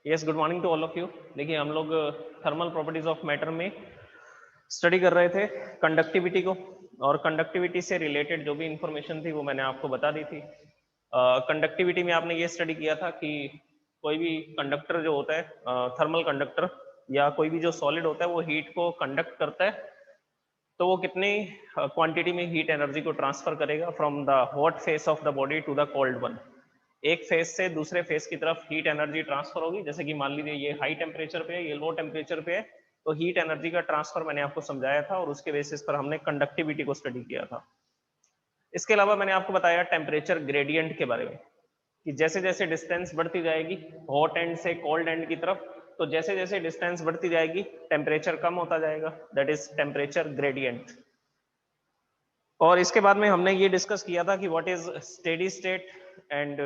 Yes, good morning to all of you. देखिए हम लोग थर्मल प्रॉपर्टीज ऑफ मैटर में स्टडी कर रहे थे कंडक्टिविटी को, और कंडक्टिविटी से रिलेटेड जो भी इंफॉर्मेशन थी वो मैंने आपको बता दी थी। कंडक्टिविटी में आपने ये स्टडी किया था कि कोई भी कंडक्टर जो होता है, थर्मल कंडक्टर या कोई भी जो सॉलिड होता है वो हीट को कंडक्ट करता है, तो वो कितनी क्वांटिटी में हीट एनर्जी को ट्रांसफर करेगा from the hot face of the body to the cold one. एक फेस से दूसरे फेस की तरफ हीट एनर्जी ट्रांसफर होगी। जैसे कि मान लीजिए ये हाई टेम्परेचर पे है, ये लो टेम्परेचर पे है, तो हीट एनर्जी का ट्रांसफर मैंने आपको समझाया था और उसके बेसिस पर हमने कंडक्टिविटी को स्टडी किया था। इसके अलावा मैंने आपको बताया टेम्परेचर ग्रेडियंट के बारे में कि जैसे जैसे डिस्टेंस बढ़ती जाएगी हॉट एंड से कोल्ड एंड की तरफ, तो जैसे जैसे डिस्टेंस बढ़ती जाएगी टेम्परेचर कम होता जाएगा, दैट इज टेम्परेचर ग्रेडियंट। और इसके बाद में हमने ये डिस्कस किया था कि what is steady state and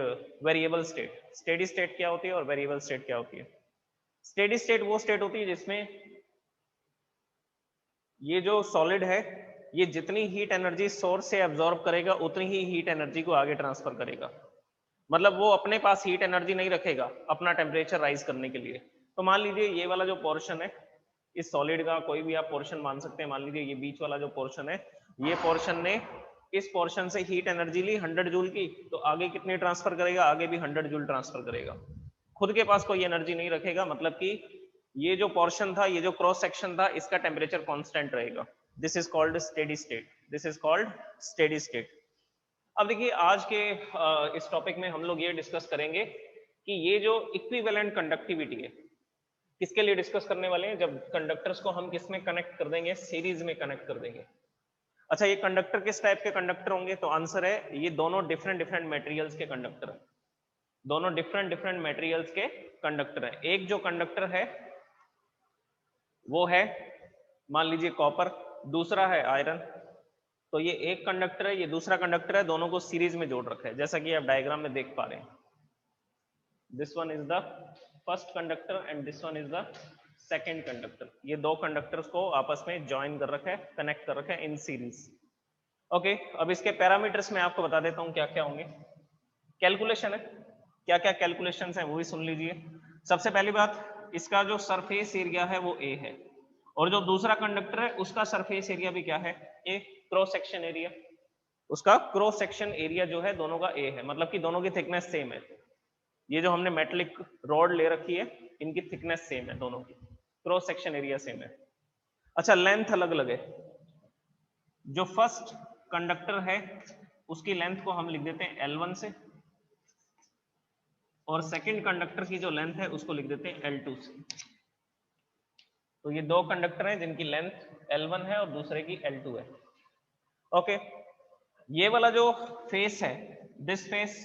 variable state. Steady state क्या होती है और वेरिएबल स्टेट क्या होती है? स्टेडी स्टेट वो स्टेट होती है जिसमें ये जो सॉलिड है ये जितनी हीट एनर्जी सोर्स से एब्जॉर्ब करेगा उतनी ही हीट एनर्जी को आगे ट्रांसफर करेगा। मतलब वो अपने पास हीट एनर्जी नहीं रखेगा अपना टेम्परेचर राइज करने के लिए। तो मान लीजिए ये वाला जो पोर्शन है इस सॉलिड का, कोई भी आप पोर्शन मान सकते हैं, मान लीजिए ये बीच वाला जो पोर्शन है, ये पोर्शन ने इस पोर्शन से हीट एनर्जी ली 100 जूल की, तो आगे कितनी ट्रांसफर करेगा? आगे भी 100 जूल ट्रांसफर करेगा। खुद के पास कोई एनर्जी नहीं रखेगा, मतलब कि ये जो पोर्शन था, ये जो क्रॉस सेक्शन था, इसका टेम्परेचर कांस्टेंट रहेगा। This is called steady state. This is called steady state. अब देखिए आज के इस टॉपिक में हम लोग ये डिस्कस करेंगे कि ये जो इक्विवेलेंट कंडक्टिविटी है किसके लिए डिस्कस करने वाले हैं, जब कंडक्टर्स को हम किस में कनेक्ट कर देंगे? सीरीज में कनेक्ट कर देंगे। अच्छा, ये कंडक्टर किस टाइप के कंडक्टर होंगे? तो आंसर है ये दोनों डिफरेंट डिफरेंट मटेरियल्स के कंडक्टर हैं। दोनों डिफरेंट डिफरेंट मटेरियल्स के कंडक्टर हैं। एक जो कंडक्टर है वो है मान लीजिए कॉपर, दूसरा है आयरन। तो ये एक कंडक्टर है, ये दूसरा कंडक्टर है, दोनों को सीरीज में जोड़ रखा है जैसा कि आप डायग्राम में देख पा रहे हैं। This one is the first conductor and this one is the second conductor. ये दो कंडक्टर्स को आपस में ज्वाइन कर रखा है, कनेक्ट कर रखा है इन सीरीज। ओके, अब इसके पैरामीटर्स मैं आपको बता देता हूं क्या क्या होंगे। कैलकुलेशन है, क्या क्या कैलकुलेशंस हैं वो भी सुन लीजिए। सबसे पहली बात, इसका जो सरफेस एरिया है वो ए है, और जो दूसरा कंडक्टर है उसका सरफेस एरिया भी क्या है? ए। क्रॉस सेक्शन एरिया, उसका क्रॉस सेक्शन एरिया जो है दोनों का ए है, मतलब कि दोनों की थिकनेस सेम है। ये जो हमने मेटलिक रॉड ले रखी है इनकी थिकनेस सेम है दोनों की, क्रॉस सेक्शन एरिया सेम है। अच्छा, लेंथ अलग अलग है। जो फर्स्ट कंडक्टर है उसकी लेंथ को हम लिख देते हैं L1 से, और सेकंड कंडक्टर की जो लेंथ है उसको लिख देते हैं L2 से। तो ये दो कंडक्टर हैं जिनकी लेंथ L1 है और दूसरे की L2 है। ओके, ये वाला जो फेस है, दिस फेस,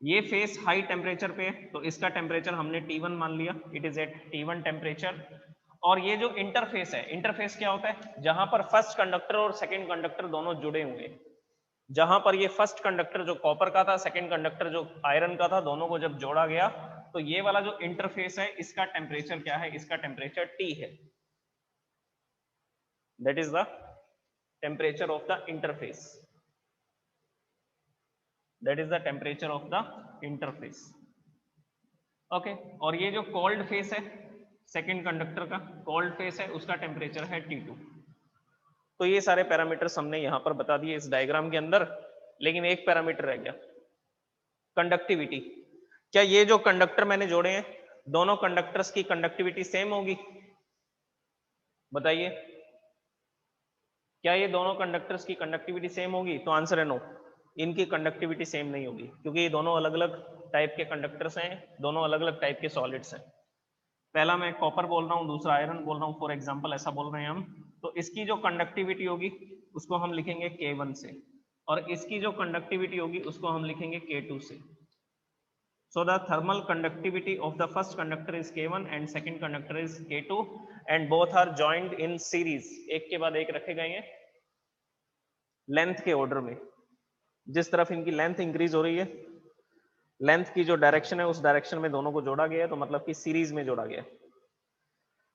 ये फेस हाई टेम्परेचर पे है, तो इसका टेम्परेचर हमने T1 मान लिया, it is eight T1 temperature. और ये जो इंटरफेस है, इंटरफेस क्या होता है? जहां पर फर्स्ट कंडक्टर और सेकंड कंडक्टर दोनों जुड़े हुए हैं। जहां पर ये फर्स्ट कंडक्टर जो कॉपर का था, सेकंड कंडक्टर जो आयरन का था, दोनों को जब जोड़ा गया तो ये वाला जो इंटरफेस है इसका टेम्परेचर क्या है? इसका टेम्परेचर T है। That is the temperature of the interface. That is the temperature of the interface. Okay, और ये जो कोल्ड फेस है सेकंड कंडक्टर का, कोल्ड फेस है, उसका टेम्परेचर है T2। तो ये सारे पैरामीटर्स हमने यहां पर बता दिए इस डायग्राम के अंदर, लेकिन एक पैरामीटर रह गया, कंडक्टिविटी। क्या ये जो कंडक्टर मैंने जोड़े हैं दोनों कंडक्टर्स की कंडक्टिविटी सेम होगी? बताइए, क्या ये दोनों कंडक्टर्स की कंडक्टिविटी सेम होगी? तो आंसर है नो, इनकी कंडक्टिविटी सेम नहीं होगी, क्योंकि ये दोनों अलग अलग टाइप के कंडक्टर्स हैं, दोनों अलग अलग टाइप के सॉलिड्स हैं। पहला मैं कॉपर बोल रहा हूँ, दूसरा आयरन बोल रहा हूँ, फॉर एग्जांपल ऐसा बोल रहे हैं हम, तो इसकी जो कंडक्टिविटी होगी उसको हम लिखेंगे K1 से, और इसकी जो कंडक्टिविटी होगी उसको हम लिखेंगे K2 से। So the thermal conductivity of the first conductor is K1 and second conductor is K2 and both are joined in series। एक के बाद एक रखे गए हैं लेंथ के ऑर्डर में। जिस तरफ इनकी लेंथ इंक्रीज हो रही है, लेंथ की जो डायरेक्शन है उस डायरेक्शन में दोनों को जोड़ा गया है, तो मतलब कि सीरीज में जोड़ा गया है।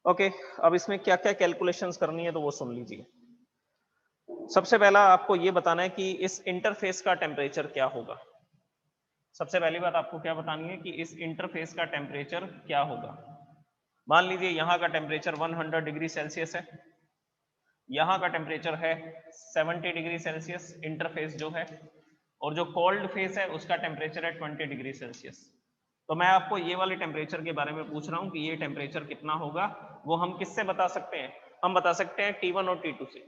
ओके, अब इसमें क्या क्या कैलकुलेशंस करनी है तो वो सुन लीजिए। सबसे पहला आपको ये बताना है कि इस इंटरफेस का टेम्परेचर क्या होगा। सबसे पहली बात आपको क्या बतानी है कि इस इंटरफेस का टेम्परेचर क्या होगा। मान लीजिए यहाँ का टेम्परेचर 100 डिग्री सेल्सियस है, यहाँ का टेम्परेचर है 70 डिग्री सेल्सियस इंटरफेस जो है, और जो कोल्ड फेस है उसका टेम्परेचर है 20 डिग्री सेल्सियस। तो मैं आपको ये वाले टेम्परेचर के बारे में पूछ रहा हूँ कि ये टेम्परेचर कितना होगा। वो हम किससे बता सकते हैं? हम बता सकते हैं T1 और T2 से।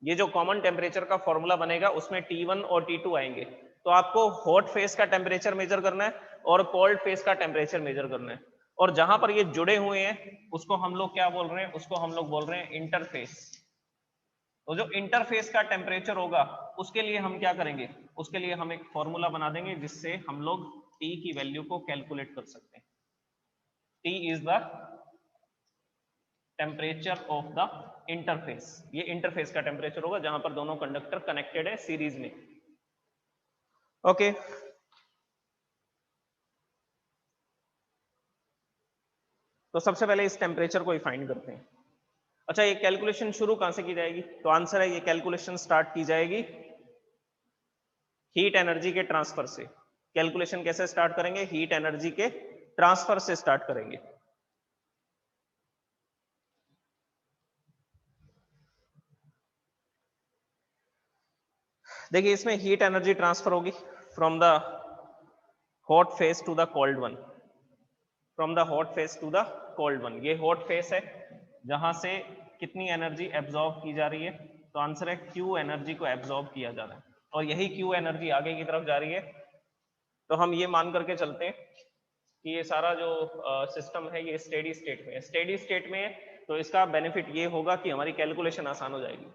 ये जो कॉमन टेम्परेचर का फॉर्मूला बनेगा उसमें T1 और T2 आएंगे। तो आपको हॉट फेस का टेम्परेचर मेजर करना है और कोल्ड फेस का टेम्परेचर मेजर करना है, और जहां पर ये जुड़े हुए हैं उसको हम लोग क्या बोल रहे हैं? उसको हम लोग बोल रहे हैं इंटरफेस। तो जो इंटरफेस का टेम्परेचर होगा उसके लिए हम क्या करेंगे? उसके लिए हम एक फॉर्मूला बना देंगे जिससे हम लोग T की वैल्यू को कैलकुलेट कर सकते हैं। T is the temperature of the interface. ये इंटरफेस का टेम्परेचर होगा जहां पर दोनों कंडक्टर कनेक्टेड है सीरीज में। ओके तो सबसे पहले इस टेम्परेचर को ही फाइंड करते हैं। अच्छा, ये कैलकुलेशन शुरू कहां से की जाएगी? तो आंसर है ये कैलकुलेशन स्टार्ट की जाएगी हीट एनर्जी के ट्रांसफर से। कैलकुलेशन कैसे स्टार्ट करेंगे? हीट एनर्जी के ट्रांसफर से स्टार्ट करेंगे। देखिए इसमें हीट एनर्जी ट्रांसफर होगी from the hot face to the cold one, from the hot face to the cold one. ये हॉट फेस है जहां से कितनी एनर्जी एब्जॉर्ब की जा रही है? तो आंसर है Q एनर्जी को एब्जॉर्ब किया जा रहा है, और यही Q एनर्जी आगे की तरफ जा रही है। तो हम ये मान करके चलते हैं कि ये सारा जो सिस्टम है ये स्टेडी स्टेट में है। स्टेडी स्टेट में है तो इसका बेनिफिट ये होगा कि हमारी कैलकुलेशन आसान हो जाएगी।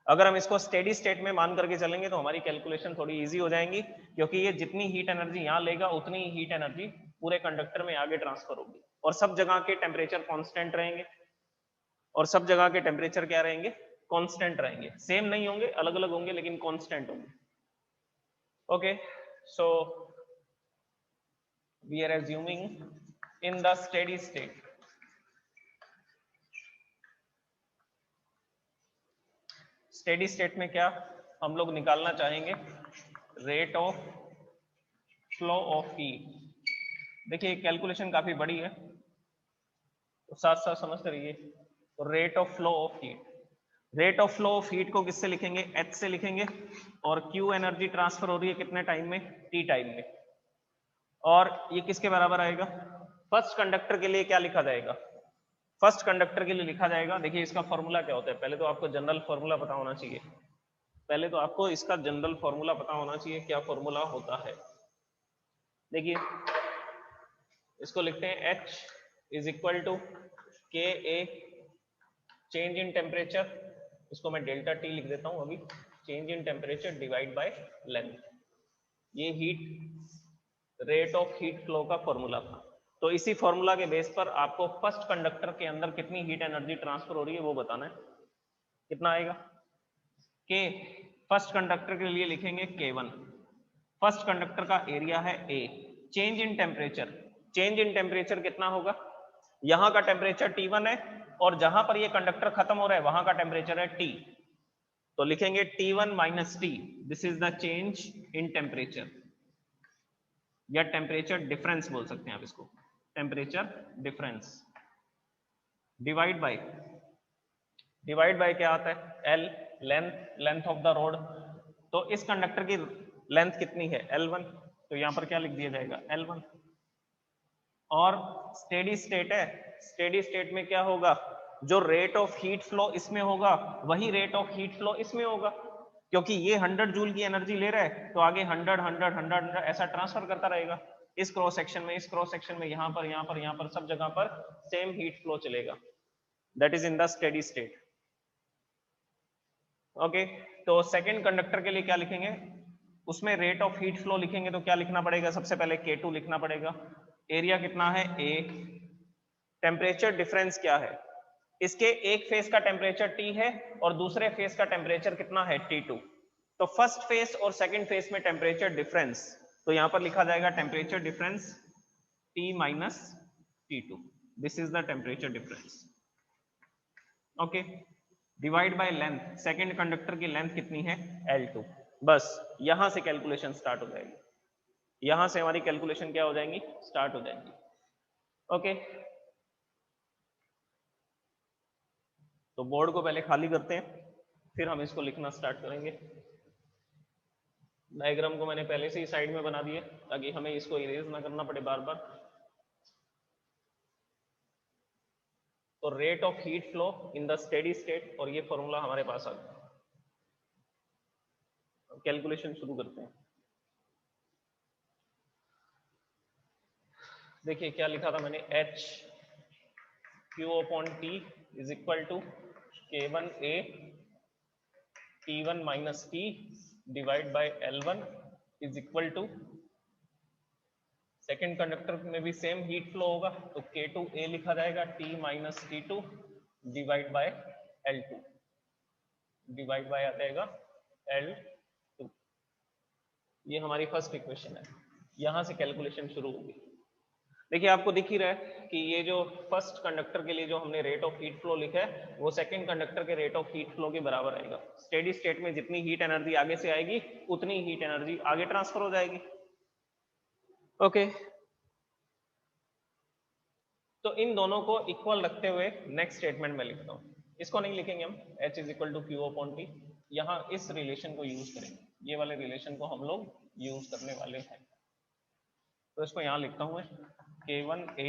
अगर हम इसको स्टेडी स्टेट में मान करके चलेंगे तो हमारी कैलकुलेशन थोड़ी इजी हो जाएंगी, क्योंकि ये जितनी हीट एनर्जी यहाँ लेगा उतनी ही हीट एनर्जी पूरे कंडक्टर में आगे ट्रांसफर होगी, और सब जगह के टेम्परेचर कांस्टेंट रहेंगे, और सब जगह के टेम्परेचर क्या रहेंगे? कांस्टेंट रहेंगे। सेम नहीं होंगे, अलग अलग होंगे, लेकिन कांस्टेंट होंगे। Okay so we are assuming in the steady state steady state में क्या हम लोग निकालना चाहेंगे? Rate of flow of heat. देखिए कैलकुलेशन काफी बड़ी है तो साथ साथ समझते रहिए। तो rate of flow of heat, rate of flow of heat को किससे लिखेंगे? H से लिखेंगे, और Q एनर्जी ट्रांसफर हो रही है कितने टाइम में? T टाइम में। और ये किसके बराबर आएगा? फर्स्ट कंडक्टर के लिए क्या लिखा जाएगा? फर्स्ट कंडक्टर के लिए लिखा जाएगा, देखिए इसका फॉर्मूला क्या होता है? पहले तो आपको जनरल फॉर्मूला पता होना चाहिए, पहले तो आपको इसका जनरल फॉर्मूला पता होना चाहिए क्या फॉर्मूला होता है। देखिए इसको लिखते हैं H इज इक्वल टू के ए चेंज इन टेम्परेचर, इसको मैं डेल्टा टी लिख देता हूं अभी, change in temperature divide by length. ये heat rate of heat flow का फॉर्मूला था। तो इसी फॉर्मूला के बेस पर आपको फर्स्ट कंडक्टर के अंदर कितनी हीट एनर्जी ट्रांसफर हो रही है वो बताना है। कितना आएगा? के फर्स्ट कंडक्टर के लिए लिखेंगे K1। फर्स्ट कंडक्टर का एरिया है A। Change in temperature, change in temperature कितना होगा? यहां का टेम्परेचर T1 है और जहां पर ये कंडक्टर खत्म हो रहा है वहां का टेम्परेचर है T, तो लिखेंगे T1 minus T, this is the change in temperature, या टेम्परेचर डिफरेंस बोल सकते हैं आप इसको, टेम्परेचर डिफरेंस। डिवाइड बाय क्या आता है? L, length of the road. तो इस कंडक्टर की लेंथ कितनी है? L1, तो यहां पर क्या लिख दिया जाएगा? L1। और स्टेडी स्टेट है, स्टेडी स्टेट में क्या होगा? जो रेट ऑफ हीट फ्लो इसमें होगा वही रेट ऑफ हीट फ्लो इसमें होगा, क्योंकि ये 100 जूल की एनर्जी ले रहा है तो आगे 100 ऐसा ट्रांसफर करता रहेगा। इस क्रॉस सेक्शन में, इस क्रॉस सेक्शन में, यहाँ पर सब जगह पर सेम हीट फ्लो चलेगा। That is in the steady state. Okay तो सेकेंड कंडक्टर के लिए क्या लिखेंगे? उसमें रेट ऑफ हीट फ्लो लिखेंगे तो क्या लिखना पड़ेगा? सबसे पहले K2 लिखना पड़ेगा। एरिया कितना है? A। टेम्परेचर डिफरेंस क्या है? इसके एक फेस का टेम्परेचर T है और दूसरे फेस का टेम्परेचर कितना है? T2। तो फर्स्ट फेस और सेकंड फेस में टेम्परेचर डिफरेंस, तो यहां पर लिखा जाएगा temperature difference T minus T2, this is the temperature difference. Okay divide by length, second conductor की लेंथ कितनी है? L2। बस यहां से कैलकुलेशन स्टार्ट हो जाएगी, यहां से हमारी कैलकुलेशन क्या हो जाएंगी, स्टार्ट हो जाएंगी। ओके, तो बोर्ड को पहले खाली करते हैं, फिर हम इसको लिखना स्टार्ट करेंगे। डायग्राम को मैंने पहले से ही साइड में बना दिया ताकि हमें इसको इरेज ना करना पड़े बार बार। तो rate of heat flow in the steady state, और ये फॉर्मूला हमारे पास आ गया। कैलकुलेशन शुरू करते हैं। देखिए क्या लिखा था मैंने, H Q upon T is equal to K1A T1 minus T divide by L1 is equal to, second conductor में भी सेम हीट फ्लो होगा तो K2A लिखा जाएगा T minus T2 divide by L2, divide by आ जाएगा L2। ये हमारी फर्स्ट इक्वेशन है, यहां से कैलकुलेशन शुरू होगी। देखिए आपको दिख ही रहा है कि ये जो फर्स्ट कंडक्टर के लिए जो हमने रेट ऑफ हीट फ्लो लिखा है वो सेकंड कंडक्टर के रेट ऑफ हीट फ्लो के बराबर आएगा। स्टेडी स्टेट में जितनी हीट एनर्जी आगे से आएगी उतनी हीट एनर्जी आगे ट्रांसफर हो जाएगी। ओके, तो इन दोनों को इक्वल रखते हुए नेक्स्ट स्टेटमेंट में लिखता हूं। इसको नहीं लिखेंगे हम, H is equal to Q upon T, यहाँ इस रिलेशन को यूज करेंगे, ये वाले रिलेशन को हम लोग यूज करने वाले हैं। तो इसको यहाँ लिखता हूं मैं, K1A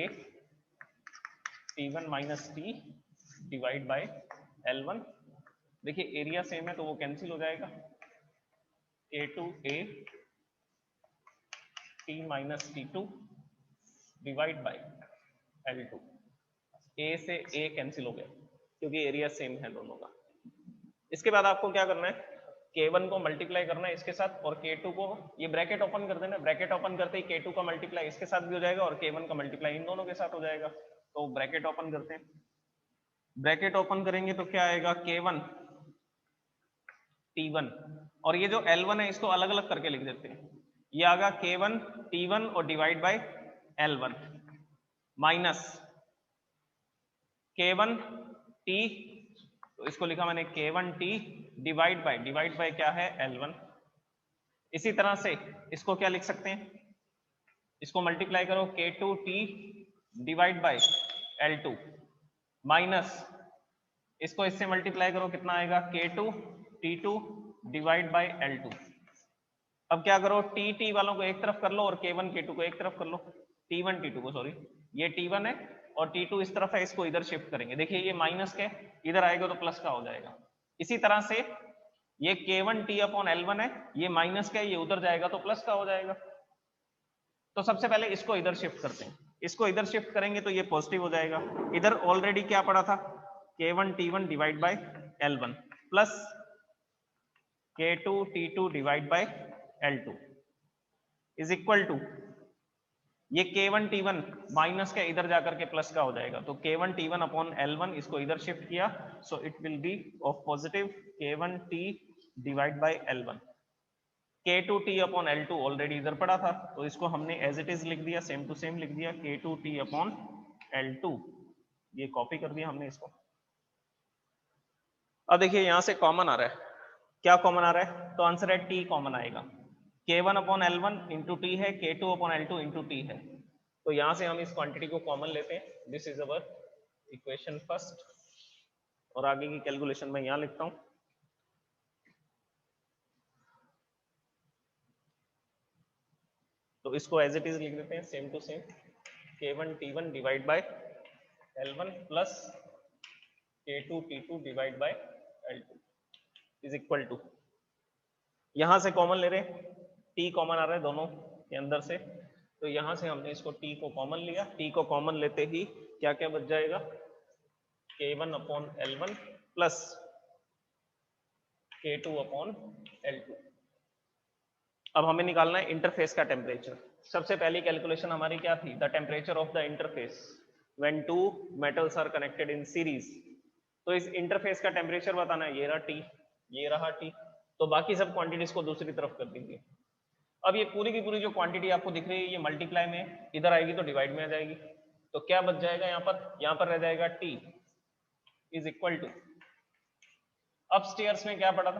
T1 minus T divide by L1। देखिए एरिया सेम है तो वो कैंसिल हो जाएगा, K2A T minus T2 divide by L2। A से A कैंसिल हो गया क्योंकि एरिया सेम है दोनों का। इसके बाद आपको क्या करना है, K1 को मल्टीप्लाई करना है इसके साथ, और K2 को, ये ब्रैकेट ओपन कर देना, ब्रैकेट ओपन करते ही K2 का मल्टीप्लाई इसके साथ भी हो जाएगा और K1 का मल्टीप्लाई इन दोनों के साथ हो जाएगा। तो ब्रैकेट ओपन करते हैं, ब्रैकेट ओपन करेंगे तो क्या आएगा, K1 T1, और ये जो L1 है इसको अलग अलग करके लिख देते हैं, ये आगा K1 T1 और divide by L1 minus K1 T, तो इसको लिखा मैंने K1 T डिवाइड बाय क्या है L1। इसी तरह से इसको क्या लिख सकते हैं, इसको मल्टीप्लाई करो K2 T divide by L2 minus इसको इससे मल्टीप्लाई करो, कितना आएगा K2 T2 divide by L2। अब क्या करो, T वालों को एक तरफ कर लो और K1 K2 को एक तरफ कर लो, T1 T2 को, सॉरी ये T1 है और T2 इस तरफ है, इसको इधर शिफ्ट करेंगे। देखिए ये माइनस के इधर आएगा तो प्लस का हो जाएगा। इसी तरह से ये K1 T अपॉन L1 है, ये माइनस का है, ये उधर जाएगा तो प्लस का हो जाएगा। तो सबसे पहले इसको इधर शिफ्ट करते हैं, इसको इधर शिफ्ट करेंगे तो ये पॉजिटिव हो जाएगा। इधर ऑलरेडी क्या पड़ा था, K1 T1 divide by L1 plus K2 T2 divide by L2 is equal to, ये K1 T1 माइनस का इधर जाकर के प्लस का हो जाएगा, तो K1 T1 अपॉन L1 इसको इधर शिफ्ट किया, so it will B of positive K1 T divide by L1। K2 T upon L2 already इधर पड़ा था तो इसको हमने एज इट इज लिख दिया, सेम टू सेम लिख दिया, K2 T अपॉन L2, ये कॉपी कर दिया हमने इसको। अब देखिए यहां से कॉमन आ रहा है, क्या कॉमन आ रहा है, तो आंसर है T कॉमन आएगा। K1 upon L1 into T है, K2 upon L2 into T है, तो यहां से हम इस क्वांटिटी को कॉमन लेते हैं। This is our equation first, और आगे की कैलकुलेशन मैं यहां लिखता हूं। तो इसको एज इट इज लिख देते हैं, same to same, K1 T1 divide by L1 plus K2 T2 divide by L2 is equal to, यहां से कॉमन ले रहे हैं, T कॉमन आ रहा है दोनों के अंदर से, तो यहां से हमने इसको T को कॉमन लिया, T को कॉमन लेते ही क्या क्या बच जाएगा, K1 upon L1 plus K2 upon L2। अब हमें निकालना है इंटरफेस का टेम्परेचर। सबसे पहली कैलकुलेशन हमारी क्या थी, the temperature of the interface when two metals are connected in series. तो इस इंटरफेस का टेम्परेचर बताना है, ये रहा T, ये रहा T, तो बाकी सब क्वांटिटीज को दूसरी तरफ कर दीजिए। अब ये पूरी की पूरी जो क्वांटिटी आपको दिख रही है ये मल्टीप्लाई में इधर आएगी तो डिवाइड में आ जाएगी, तो क्या बच जाएगा यहाँ पर रह जाएगा T is equal to, upstairs में क्या पड़ा था,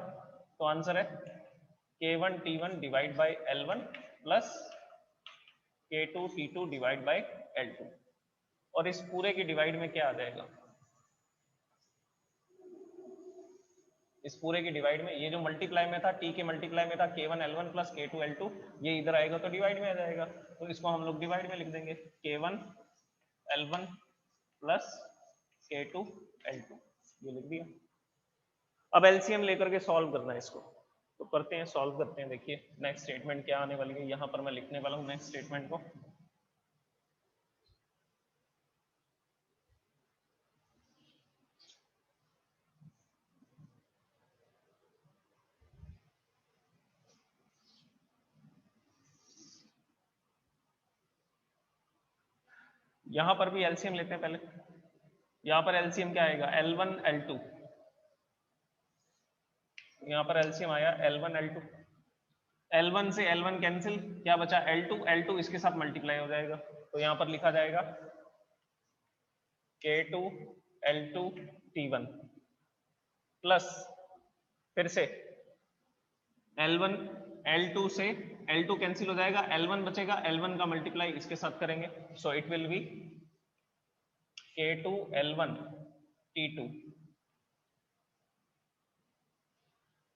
तो आंसर है K1 T1 divide by L1 plus K2C2 divide by L2, और इस पूरे की डिवाइड में क्या आ जाएगा, इस पूरे की डिवाइड में ये जो मल्टीप्लाई में था, T के मल्टीप्लाई में था K1L1 प्लस K2L2, ये इधर आएगा तो डिवाइड में आ जाएगा, तो इसको हम लोग डिवाइड में लिख देंगे K1L1 प्लस K2L2, ये लिख दिया। अब एलसीएम लेकर के सॉल्व करना है इसको, तो करते हैं, सॉल्व करते हैं। देखिए नेक्स्ट स्टेटमेंट क्या आने वाली है, यहाँ पर मैं लिखने वाला हूँ नेक्स्ट स्टेटमेंट को। यहाँ पर भी एलसीएम लेते हैं पहले। यहाँ पर एलसीएम क्या आएगा, L1 L2, यहाँ पर एलसीएम आया L1 L2, L1 से L1 कैंसिल, क्या बचा L2, L2 इसके साथ मल्टीप्लाई हो जाएगा, तो यहाँ पर लिखा जाएगा K2 L2 T1 प्लस फिर से L1 L2 से L2 कैंसिल हो जाएगा, L1 बचेगा, L1 का मल्टीप्लाई इसके साथ करेंगे, so it will B K2 L1 T2।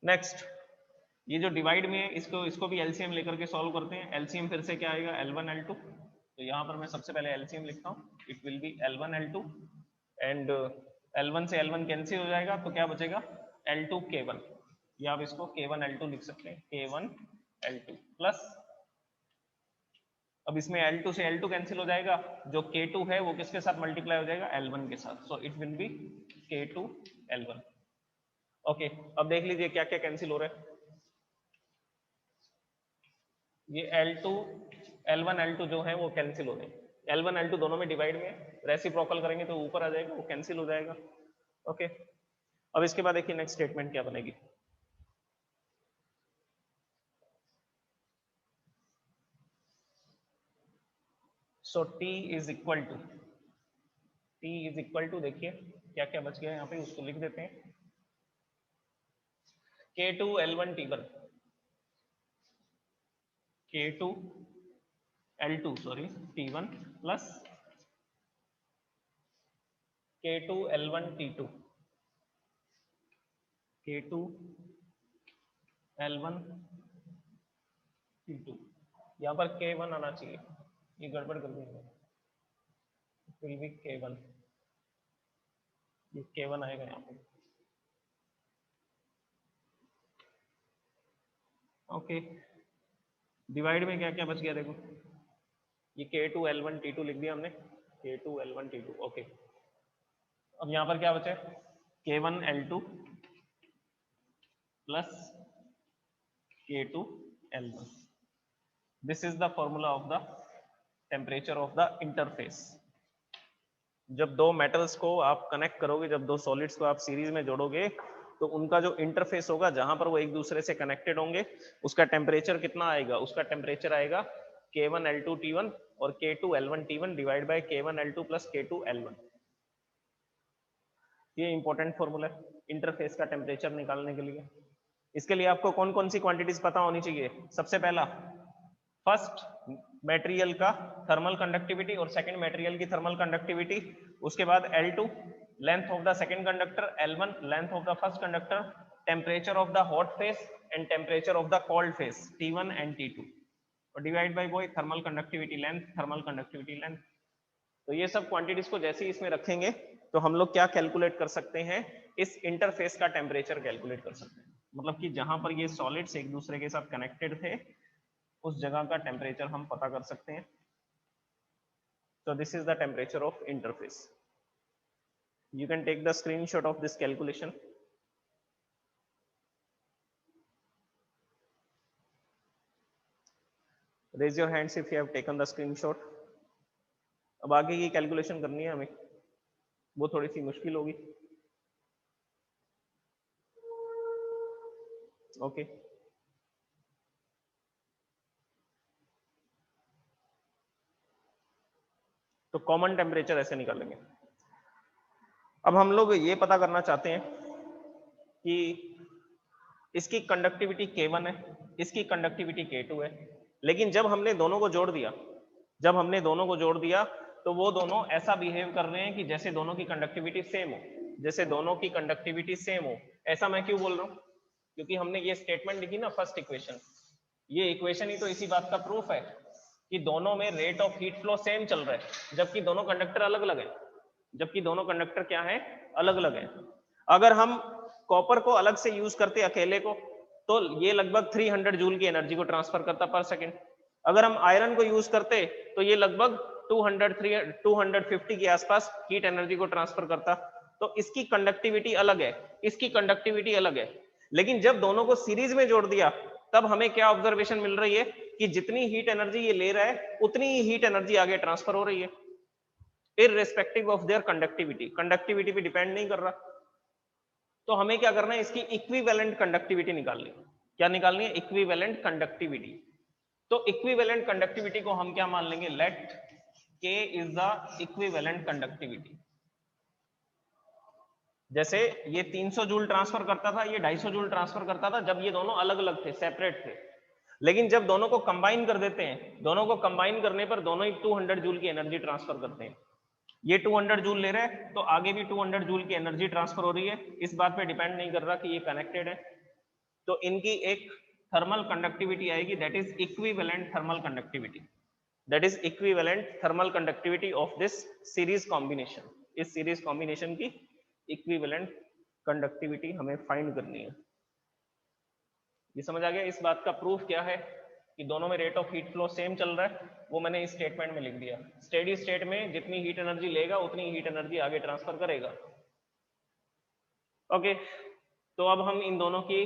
Next ये जो डिवाइड में है, इसको भी एलसीएम लेकर के सॉल्व करते हैं। एलसीएम फिर से क्या आएगा, L1 L2, तो यहाँ पर मैं सबसे पहले एलसीएम लिखता हूँ, it will B L1 L2 and L1 से L1 कैंसिल हो जाएगा, तो क्या बचेगा L2 K1, या आप इसको K1 L2 लिख सकते हैं, K1 L2 प्लस, अब इसमें L2 से L2 कैंसिल हो जाएगा, जो K2 है वो किसके साथ मल्टीप्लाई हो जाएगा, L1 के साथ, so it will B K2 L1। Okay, अब देख लीजिए क्या क्या कैंसिल हो रहा है, ये L2 L1 L2 जो है वो कैंसिल हो रहे हैं, L1 L2 दोनों में डिवाइड में, रेसिप्रोकल करेंगे तो ऊपर आ जाएगा, वो कैंसिल हो जाएगा। ओके, अब इसके बाद देखिए नेक्स्ट स्टेटमेंट क्या बनेगी, सो T इज इक्वल टू देखिए क्या क्या बच गया यहाँ पे, उसको लिख देते हैं, K2 L1 T1, K2 L2 sorry T1 plus K2 L1 T2, K2 L1 T2, यहाँ पर K1 आना चाहिए, ये गड़बड़ कर दी मैंने, फिर भी K1, ये K1 आएगा यहाँ पे। ओके, डिवाइड में क्या क्या बच गया देखो, ये K2 L1 T2 लिख दिया हमने, K2 L1 T2। ओके, अब यहाँ पर क्या बचे, K1 L2 plus K2 L1, this is the formula of the temperature of the interface. जब दो मेटल्स को आप कनेक्ट करोगे, जब दो सॉलिड्स को आप सीरीज में जोड़ोगे, तो उनका जो इंटरफेस होगा, जहां पर वो एक दूसरे से कनेक्टेड होंगे, उसका टेम्परेचर कितना आएगा, उसका टेम्परेचर आएगा K1 L2 T1 और K2 L1 T1 divide by K1 L2 plus K2 L1। ये इंपॉर्टेंट फॉर्मूला है इंटरफेस का टेम्परेचर निकालने के लिए। इसके लिए आपको कौन कौन सी क्वांटिटीज पता होनी चाहिए, सबसे पहला फर्स्ट मटेरियल का थर्मल कंडक्टिविटी और सेकंड मटेरियल की थर्मल कंडक्टिविटी, उसके बाद L2 length of the second conductor, L1 length of the first conductor, temperature of the hot face and temperature of the cold face T1 and T2, और divide by वो thermal conductivity length, thermal conductivity length. तो ये सब quantities को जैसे ही इसमें रखेंगे तो हम लोग क्या कैलकुलेट कर सकते हैं, इस इंटरफेस का टेम्परेचर कैलकुलेट कर सकते हैं, मतलब कि जहां पर ये सॉलिड्स एक दूसरे के साथ कनेक्टेड थे उस जगह का टेम्परेचर हम पता कर सकते हैं। So this is the temperature of interface. You can take the screenshot of this calculation. Raise your hands if you have taken the screenshot. अब आगे ये कैलकुलेशन करनी है हमें, वो थोड़ी सी मुश्किल होगी। ओके, तो कॉमन टेम्परेचर ऐसे निकालेंगे। अब हम लोग ये पता करना चाहते हैं कि इसकी कंडक्टिविटी K1 है, इसकी कंडक्टिविटी K2 है, लेकिन जब हमने दोनों को जोड़ दिया जब हमने दोनों को जोड़ दिया तो वो दोनों ऐसा बिहेव कर रहे हैं कि जैसे दोनों की कंडक्टिविटी सेम हो, जैसे दोनों की कंडक्टिविटी सेम हो। ऐसा मैं क्यों बोल रहा हूँ? क्योंकि हमने ये स्टेटमेंट लिखी ना फर्स्ट इक्वेशन, ये इक्वेशन ही तो इसी बात का प्रूफ है कि दोनों में rate of heat flow same चल रहा है, जबकि दोनों कंडक्टर अलग अलग है, जबकि दोनों कंडक्टर क्या है, अलग अलग है। अगर हम कॉपर को अलग से यूज करते अकेले को तो ये लगभग 300 जूल की एनर्जी को ट्रांसफर करता पर सेकेंड। अगर हम आयरन को यूज करते तो ये लगभग 250 के आसपास हीट एनर्जी को ट्रांसफर करता। तो इसकी कंडक्टिविटी अलग है, इसकी कंडक्टिविटी अलग है, लेकिन जब दोनों को सीरीज में जोड़ दिया तब हमें क्या ऑब्जर्वेशन मिल रही है कि जितनी हीट एनर्जी ये ले रहा है उतनी ही हीट एनर्जी आगे ट्रांसफर हो रही है, irrespective of their conductivity, conductivity पे डिपेंड नहीं कर रहा। तो हमें क्या करना है, इसकी इक्विवेलेंट कंडक्टिविटी निकालनी। क्या निकालनी है? Equivalent conductivity. तो इक्विवेलेंट कंडक्टिविटी को हम क्या मान लेंगे, let K is the equivalent conductivity. जैसे ये 300 जूल ट्रांसफर करता था, ये 250 जूल ट्रांसफर करता था जब ये दोनों अलग अलग थे, सेपरेट थे। लेकिन जब दोनों को कंबाइन कर देते हैं, दोनों को कंबाइन करने पर दोनों ही 200 जूल की एनर्जी ट्रांसफर करते हैं। ये 200 जूल ले रहे हैं तो आगे भी 200 जूल की एनर्जी ट्रांसफर हो रही है, इस बात पे डिपेंड नहीं कर रहा कि ये कनेक्टेड है। तो इनकी एक थर्मल कंडक्टिविटी आएगी, that is equivalent thermal conductivity, that is equivalent thermal conductivity of this series combination. इस सीरीज कॉम्बिनेशन की इक्विवेलेंट कंडक्टिविटी हमें फाइंड करनी है। ये समझ आ गया? इस बात का प्रूफ क्या है कि दोनों में rate of heat flow same चल रहा है, वो मैंने इस स्टेटमेंट में लिख दिया। स्टेडी स्टेट में जितनी हीट एनर्जी लेगा उतनी हीट एनर्जी आगे ट्रांसफर करेगा। ओके, तो अब हम इन दोनों की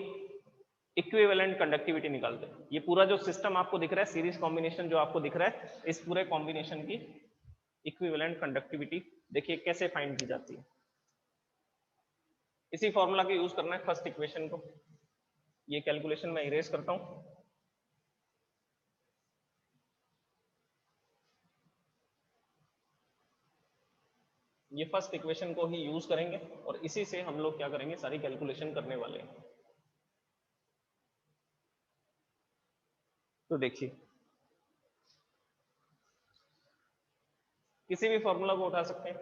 इक्विवेलेंट कंडक्टिविटी निकालते हैं। ये पूरा जो सिस्टम आपको दिख रहा है, सीरीज कॉम्बिनेशन जो आपको दिख रहा है, इस पूरे कॉम्बिनेशन की इक्विवेलेंट कंडक्टिविटी देखिए कैसे फाइंड की जाती है। इसी फॉर्मूला का यूज करना है फर्स्ट इक्वेशन को। ये कैलकुलेशन मैं इरेज करता हूं। ये फर्स्ट इक्वेशन को ही यूज करेंगे और इसी से हम लोग क्या करेंगे, सारी कैलकुलेशन करने वाले हैं। तो देखिए, किसी भी फॉर्मूला को उठा सकते हैं,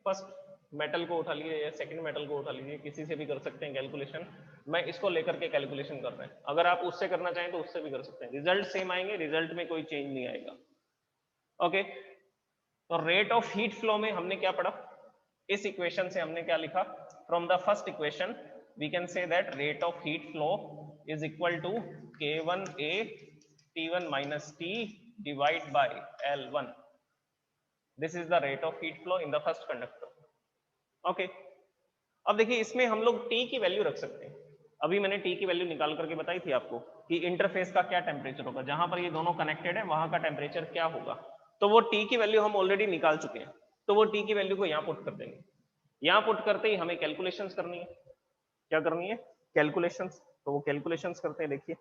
फर्स्ट मेटल को उठा लीजिए या सेकंड मेटल को उठा लीजिए, किसी से भी कर सकते हैं कैलकुलेशन। मैं इसको लेकर के कैलकुलेशन कर रहे हैं, अगर आप उससे करना चाहें तो उससे भी कर सकते हैं, रिजल्ट सेम आएंगे, रिजल्ट में कोई चेंज नहीं आएगा। ओके, तो रेट ऑफ हीट फ्लो में हमने क्या पढ़ा, इस इक्वेशन से हमने क्या लिखा, from the first equation we can say that rate of heat flow is equal to K1A T1 minus T divide by L1. This is the rate of heat flow in the first conductor. Okay, अब देखिए इसमें हम लोग T की value रख सकते हैं। अभी मैंने T की वैल्यू निकाल करके बताई थी आपको कि इंटरफेस का क्या टेम्परेचर होगा, जहां पर ये दोनों कनेक्टेड है वहां का टेम्परेचर क्या होगा। तो वो T की वैल्यू हम ऑलरेडी निकाल चुके हैं, तो वो T की वैल्यू को यहाँ पुट कर देंगे। यहाँ पुट करते ही हमें कैलकुलेशंस करनी है। क्या करनी है? कैलकुलेशंस। तो वो कैलकुलेशंस करते हैं। देखिए,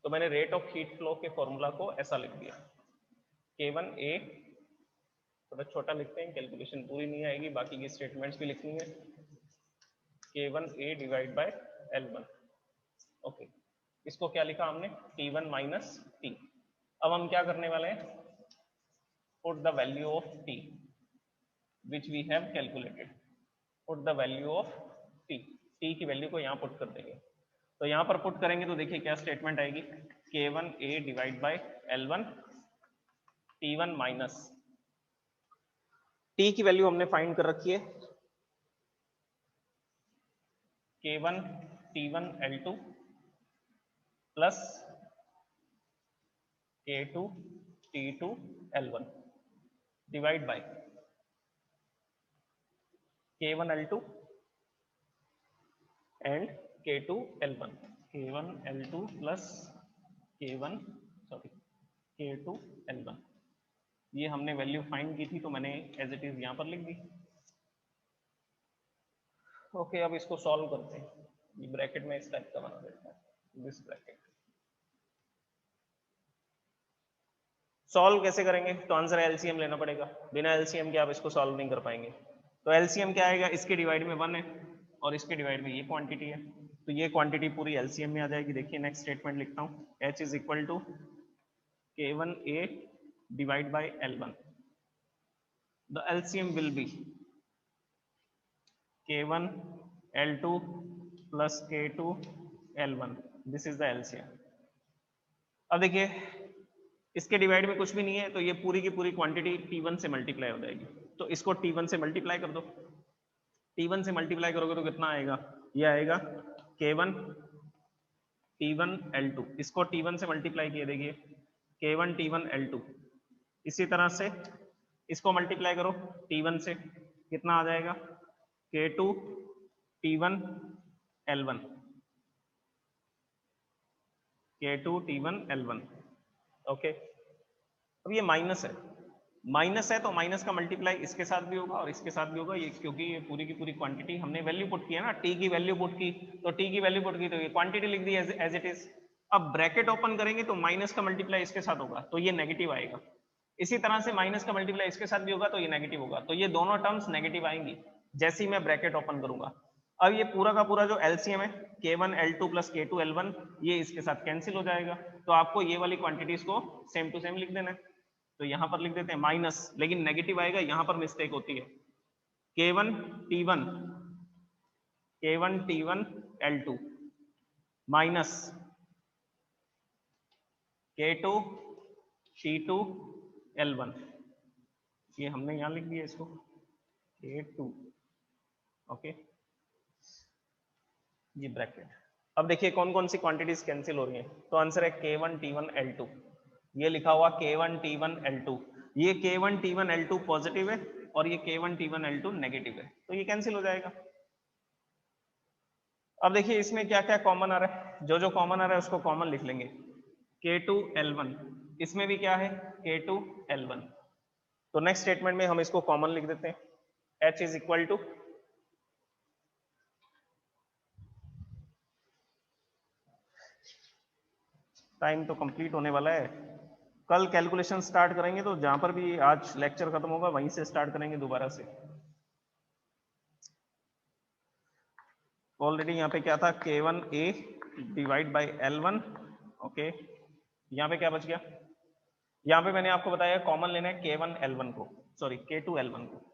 तो मैंने रेट ऑफ हीट फ्लो के फॉर्मूला को ऐसा लिख दिया, K1A, थोड़ा छोटा लिखते हैं, कैलकुलेशन पूरी नहीं आएगी, बाकी की स्टेटमेंट्स भी लिखनी है, K1A divide by L1। Okay, इसको क्या लिखा हमने, T1 माइनस T। अब हम क्या करने वाले हैं, put the value of T which we have calculated, put the value of T की वैल्यू को यहाँ पुट कर देंगे। तो यहाँ पर पुट करेंगे तो देखिए क्या स्टेटमेंट आएगी, K1A divide by L1 T1 minus T की वैल्यू हमने फाइंड कर रखी है, K1 T1 L2 plus K2 T2 L1 divide by K1 L2 and K2 L1, K1 L2 plus K2 L1। ये हमने वैल्यू फाइंड की थी तो मैंने एज इट इज यहाँ पर लिख दी। ओके, अब इसको सॉल्व करते हैं। ये ब्रैकेट में इस टाइप का बना देता है, दिस ब्रैकेट। सॉल्व कैसे करेंगे, तो आंसर एलसीएम लेना पड़ेगा, बिना एलसीएम के आप इसको सॉल्व नहीं कर पाएंगे। तो एलसीएम क्या आएगा, इसके डिवाइड में 1 है और इसके डिवाइड में ये क्वांटिटी है, तो ये क्वांटिटी पूरी एलसीएम में आ जाएगी। देखिए नेक्स्ट स्टेटमेंट लिखता हूँ, H is equal to K1A divide by L1। The LCM will be K1 L2 plus K2 L1, this is the LCM. अब देखिए इसके डिवाइड में कुछ भी नहीं है, तो ये पूरी की पूरी क्वांटिटी T1 से मल्टीप्लाई हो जाएगी। तो इसको T1 से मल्टीप्लाई कर दो। T1 से मल्टीप्लाई करोगे तो कितना आएगा, ये आएगा K1 T1 L2। इसको T1 से मल्टीप्लाई किए, देखिए K1 T1 L2। इसी तरह से इसको मल्टीप्लाई करो T1 से, कितना आ जाएगा K2 T1 L1, K2 T1 L1। Okay, अब ये माइनस है तो माइनस का मल्टीप्लाई इसके साथ भी होगा और इसके साथ भी होगा, ये क्योंकि ये पूरी की पूरी क्वांटिटी हमने वैल्यू पुट की है ना, टी की वैल्यू पुट की, तो टी की वैल्यू पुट की तो ये क्वांटिटी लिख दी एज इट इज। अब ब्रैकेट ओपन करेंगे तो माइनस का मल्टीप्लाई इसके साथ होगा तो ये नेगेटिव आएगा, इसी तरह से माइनस का मल्टीप्लाई इसके साथ भी होगा तो ये नेगेटिव होगा, तो ये दोनों टर्म्स नेगेटिव आएंगी जैसे ही मैं ब्रैकेट ओपन करूंगा। अब ये पूरा का पूरा जो एलसीएम है K1 L2 plus K2 L1, ये इसके साथ कैंसिल हो जाएगा, तो आपको ये वाली क्वांटिटीज को सेम टू सेम लिख देना है। तो यहां पर लिख देते हैं माइनस, लेकिन नेगेटिव आएगा, यहां पर मिस्टेक होती है। K1 T1 L2 minus K2 T2 L1, ये हमने यहां लिख दिया इसको K2, ओके, ये ब्रैकेट। अब देखिए कौन कौन सी क्वांटिटीज कैंसिल हो रही हैं, तो आंसर है K1 T1 L2, ये लिखा हुआ K1 T1 L2, ये K1 T1 L2 पॉजिटिव है और ये K1 T1 L2 नेगेटिव है, तो ये कैंसिल हो जाएगा। अब देखिए इसमें क्या क्या कॉमन आ रहा है, जो जो कॉमन आ रहा है उसको कॉमन लिख लेंगे। K2 L1, इसमें भी क्या है K2 L1, तो नेक्स्ट स्टेटमेंट में हम इसको कॉमन लिख देते हैं, H is equal to time तो कंप्लीट होने वाला है, कल कैलकुलेशन स्टार्ट करेंगे, तो जहां पर भी आज लेक्चर खत्म होगा वहीं से स्टार्ट करेंगे दोबारा से। ऑलरेडी यहाँ पे क्या था K1A divide by L1, okay, यहाँ पे क्या बच गया, यहाँ पे मैंने आपको बताया कॉमन लेना है K1 L1 को, सॉरी K2 L1 को,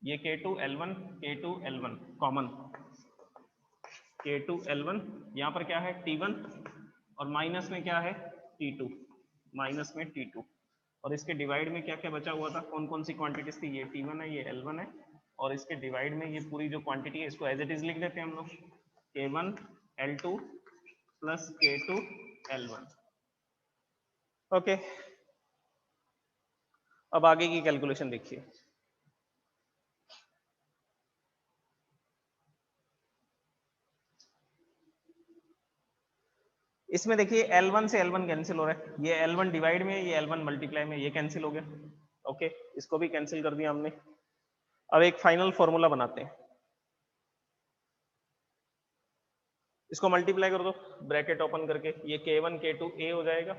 ये K2 L1 common, K2 L1, यहाँ पर क्या है T1 और माइनस में क्या है T2, माइनस में T2, और इसके डिवाइड में क्या क्या बचा हुआ था, कौन कौन सी क्वांटिटीज थी, ये T1 है, ये L1 है, और इसके डिवाइड में ये पूरी जो क्वांटिटी है इसको एज इट इज लिख देते हैं हम लोग, K1 L2 plus K2 L1, okay. अब आगे की कैलकुलेशन देखिए, इसमें देखिए L1 से L1 कैंसिल हो रहा है, ये L1 डिवाइड में, ये L1 मल्टीप्लाई में, ये कैंसिल हो गया, ओके, इसको भी कैंसिल कर दिया हमने। अब एक फाइनल फॉर्मूला बनाते हैं, इसको मल्टीप्लाई कर दो ब्रैकेट ओपन करके, ये K1 K2 A हो जाएगा,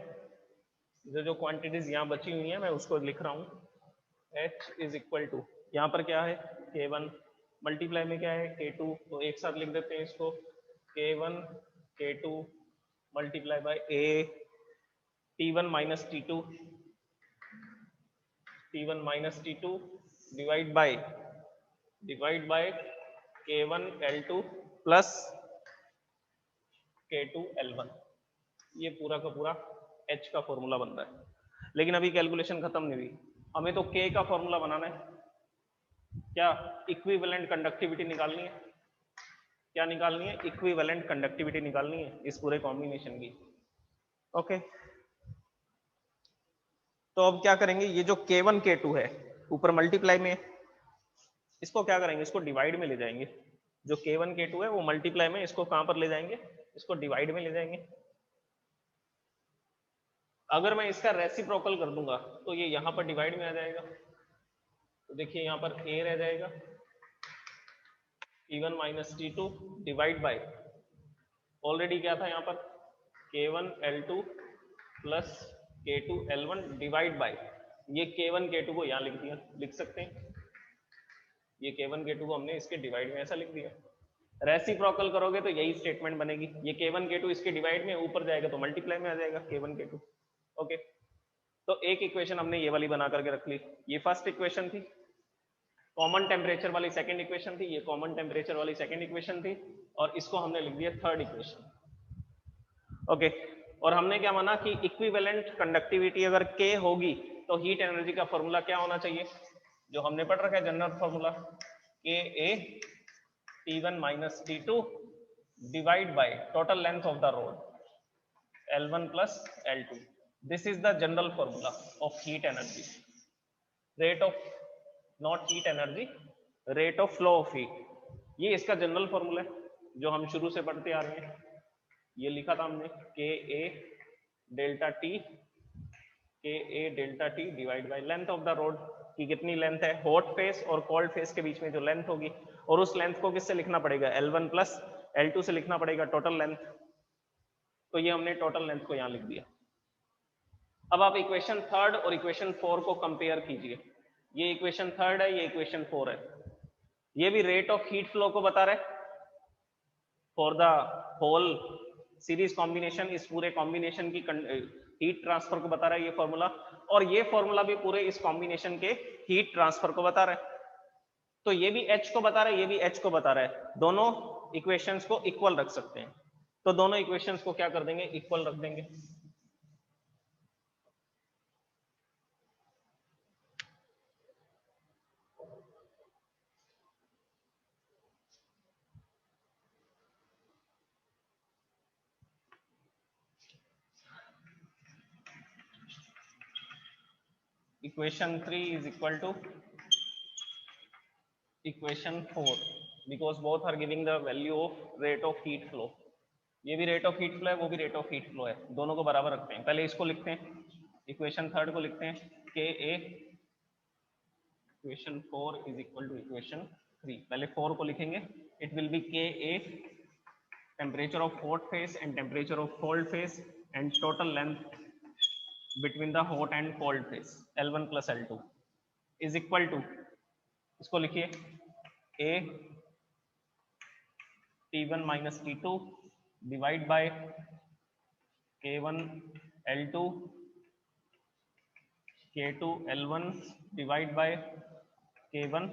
जो क्वांटिटीज यहाँ बची हुई है मैं उसको लिख रहा हूँ, H इज इक्वल टू, यहाँ पर क्या है K1 मल्टीप्लाई में क्या है K2, तो एक साथ लिख देते हैं इसको, K1 K2 multiply by A, T1 minus T2 divide by K1 L2 plus K2 L1, ये पूरा का पूरा H का फॉर्मूला बन रहा है। लेकिन अभी कैलकुलेशन खत्म नहीं हुई, हमें तो K का फॉर्मूला बनाना है, क्या इक्विवेलेंट कंडक्टिविटी निकालनी है, क्या निकालनी है, इक्विवेलेंट कंडक्टिविटी निकालनी है इस पूरे कॉम्बिनेशन की, ओके। तो अब क्या करेंगे, ये जो K1 K2 है ऊपर मल्टीप्लाई में, इसको क्या करेंगे, इसको डिवाइड में ले जाएंगे, जो K1 K2 है वो मल्टीप्लाई में, इसको कहां पर ले जाएंगे, इसको डिवाइड में ले जाएंगे। अगर मैं इसका रेसिप्रोकल कर दूंगा तो ये यहां पर डिवाइड में आ जाएगा, तो देखिए यहां पर A रह जाएगा, T1 minus T2 divide bye, already क्या था यहाँ पर K1 L2 plus K2 L1 divide bye, ये K1 K2 को यहाँ लिख दिया, लिख सकते हैं, ये K1 K2 को हमने इसके डिवाइड में ऐसा लिख दिया, रेसिप्रोकल करोगे तो यही स्टेटमेंट बनेगी, ये K1 K2 इसके डिवाइड में ऊपर जाएगा तो मल्टीप्लाई में आ जाएगा K1 K2। ओके, तो एक इक्वेशन हमने ये वाली बना करके रख ली, ये फर्स्ट इक्वेशन थी, कॉमन टेम्परेचर वाली सेकंड इक्वेशन थी, ये कॉमन टेम्परेचर वाली सेकंड इक्वेशन थी, और इसको हमने लिख दिया थर्ड इक्वेशन। ओके, और हमने क्या माना कि इक्विवेलेंट कंडक्टिविटी अगर K होगी तो हीट एनर्जी का फॉर्मूला क्या होना चाहिए, जो हमने पढ़ रखा है general formula, KA T1 minus T2 divide by total length of the road L1 plus L2। This is the general formula of heat energy, rate of not heat energy, rate of flow of heat, ये इसका general formula है जो हम शुरू से पढ़ते आ रहे हैं। ये लिखा था हमने KA delta T divide by length of the road की कितनी लेंथ है, हॉट फेस और कोल्ड फेस के बीच में जो लेंथ होगी, और उस लेंथ को किससे लिखना पड़ेगा, L1 प्लस L2 से लिखना पड़ेगा टोटल लेंथ। तो ये हमने टोटल लेंथ को यहां लिख दिया। अब आप इक्वेशन थर्ड और इक्वेशन 4 को कंपेयर कीजिए, ये इक्वेशन थर्ड है, ये इक्वेशन 4 है, ये भी रेट ऑफ हीट फ्लो को बता रहा है for the whole series combination, इस पूरे कॉम्बिनेशन की हीट ट्रांसफर को बता रहा है ये फॉर्मूला, और ये फॉर्मूला भी पूरे इस कॉम्बिनेशन के हीट ट्रांसफर को बता रहा है। तो ये भी H को बता रहा है, ये भी H को बता रहा है, दोनों इक्वेशंस को इक्वल रख सकते हैं। तो दोनों इक्वेशंस को क्या कर देंगे, इक्वल रख देंगे। Equation 3 is equal to equation 4 because both are giving the value of rate of heat flow. ये भी रेट ऑफ हीट फ्लो है, वो भी रेट ऑफ हीट फ्लो है, दोनों को बराबर रखते हैं। पहले इसको लिखते हैं, इक्वेशन थर्ड को लिखते हैं KA equation 4 is equal to equation 3। पहले 4 को लिखेंगे, it will be KA temperature of hot face and temperature of cold face and total length between the hot and cold face L1 plus L2 is equal to, इसको लिखिए A T1 minus T2 divide by K1 L2 K2 L1 divide by K1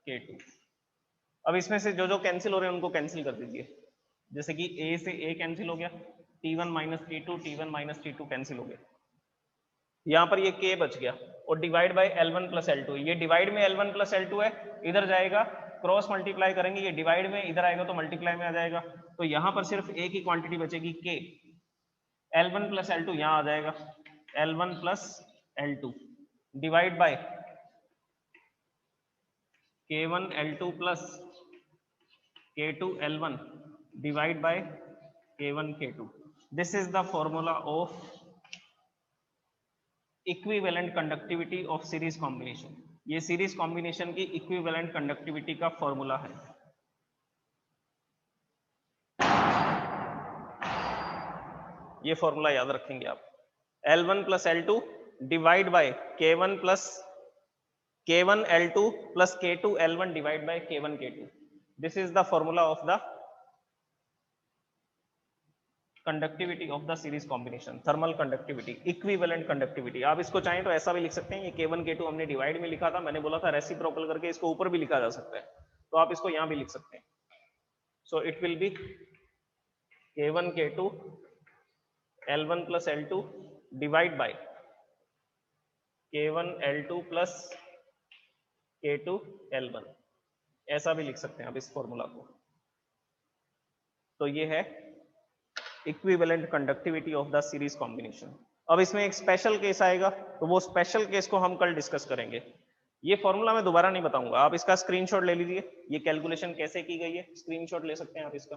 K2। अब इसमें से जो जो cancel हो रहे हैं उनको कैंसिल कर दीजिए, जैसे कि A से A कैंसिल हो गया, T1 माइनस T2 कैंसिल हो गया, यहाँ पर ये K बच गया, और divide by L1 plus L2, ये डिवाइड में L1 प्लस L2 है, इधर जाएगा क्रॉस मल्टीप्लाई करेंगे, ये डिवाइड में इधर आएगा तो मल्टीप्लाई में आ जाएगा, तो यहाँ पर सिर्फ एक ही क्वांटिटी बचेगी K, L1 प्लस L2 यहाँ आ जाएगा, L1 plus L2 divide by K1 L2 plus K2 L1 divide by K1 K2। This is the formula of equivalent conductivity of series combination. ये सीरीज कॉम्बिनेशन की equivalent conductivity का formula है। ये formula याद रखेंगे आप, L1 plus L2 divide by K1 L2 plus K2 L1 divide by K1 K2। This is the formula of the conductivity of the series combination, thermal conductivity, equivalent conductivity. आप इसको चाहें तो ऐसा भी लिख सकते हैं, ये K1 K2 हमने डिवाइड में लिखा था, मैंने बोला था रेसिप्रोकल करके इसको ऊपर भी लिखा जा सकता है, तो आप इसको यहां भी लिख सकते हैं। So it will be K1 K2 L1 plus L2 divide by K1 L2 plus K2 L1, ऐसा भी लिख सकते हैं आप इस फॉर्मूला को। तो ये है equivalent conductivity of the series combination. अब इसमें एक स्पेशल केस आएगा, तो वो स्पेशल केस को हम कल डिस्कस करेंगे। ये फॉर्मूला मैं दोबारा नहीं बताऊंगा, आप इसका स्क्रीनशॉट ले लीजिए, ये कैलकुलेशन कैसे की गई है, स्क्रीनशॉट ले सकते हैं आप इसका।